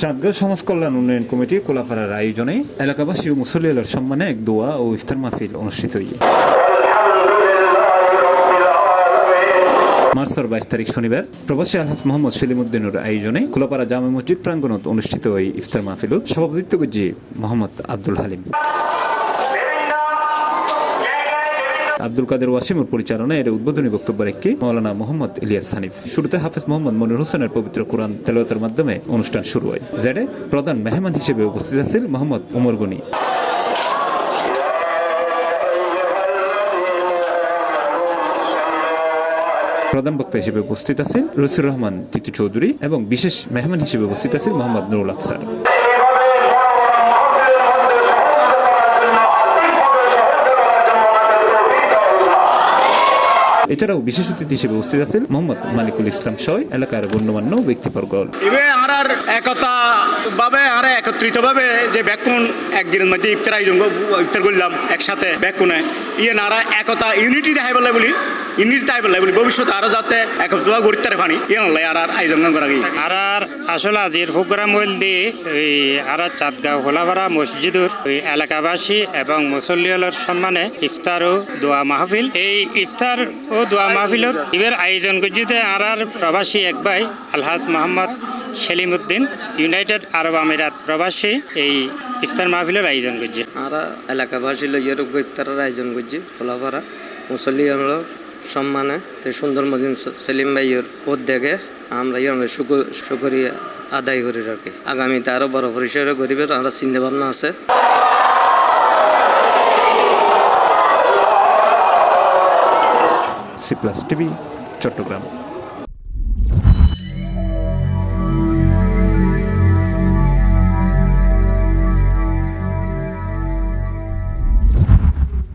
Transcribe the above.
চাঁদগাঁও সমাজ কল্যাণ উন্নয়ন কমিটি কোলাপাড়ার আয়োজনে এলাকাবাসী ও মুসল্লিদের সম্মানে এক দোয়া ও ইফতার মাহফিল অনুষ্ঠিত হয়। মার্চের 22 তারিখ শনিবার প্রবাসী আলহাজ মোহাম্মদ সেলিমউদ্দিনের আয়োজনে কোলাপাড়া জামে মসজিদ প্রাঙ্গণত অনুষ্ঠিত এই ইফতার মাহফিল সভাপতিত্ব করছে মোহাম্মদ আব্দুল হালিম। আব্দুল কাদের ওয়াসিমের পরিচালনায় এর উদ্বোধনী বক্তব্য রেখে মাওলানা মোহাম্মদ ইলিয়াস হানিফ। শুরুতে হাফেজ মোহাম্মদ মনির হোসেনের পবিত্র কোরআন তেলাওয়াতের মাধ্যমে অনুষ্ঠান শুরু হয়। যেডে প্রধান মেহমান হিসেবে উপস্থিত আছেন মোহাম্মদ ওমর গনি। প্রধান বক্তা হিসেবে উপস্থিত আছেন রসুর রহমান তিতু চৌধুরী এবং বিশেষ মেহমান হিসেবে উপস্থিত আছেন মোহাম্মদ নুরুল আফসার। এছাড়াও বিশেষ অতিথি হিসেবে উপস্থিত আছেন মোহাম্মদ মালিকুল ইসলাম সয় এলাকার গণ্যমান্য ব্যক্তিবর্গ। একতা ভাবে আর একত্রিত ভাবে যে ব্যাকুন একদিনের মধ্যে ইফতার করলাম একসাথে ব্যাকুনে ইয়ে নারা একতা ইউনিটি দেখাই বলে বলি ইউনিটি দেখাই বলে বলি ভবিষ্যতে আরো যাতে একত্র গড়িতে পানি ইয়ে নয় আর আয়োজন করা গিয়ে আর আসলে আজির প্রোগ্রাম হইল দিয়ে ওই আর চাঁদগাঁও হোলাপাড়া মসজিদুর ওই এলাকাবাসী এবং মুসল্লিয়ালের সম্মানে ইফতার ও দোয়া মাহফিল। এই ইফতার ও দোয়া মাহফিলের ইবের আয়োজন করছিতে আর প্রবাসী এক ভাই আলহাজ মোহাম্মদ সেলিমউদ্দিন ইউনাইটেড আরব আমিরাত প্রবাসী এই ইফতার মাহফিলের আয়োজন করছে। আর এলাকাবাসী লইয়ার ইফতারের আয়োজন করছি খোলাপাড়া মুসল্লি সম্মানে তো সুন্দর মজিম সেলিম ভাইয়ের উদ্যোগে আমরা শুকরিয়া আদায় করি আর কি। আগামীতে আরও বড় পরিসরে গরিবের আমরা চিন্তা ভাবনা আছে। C plus TV, Chittagong.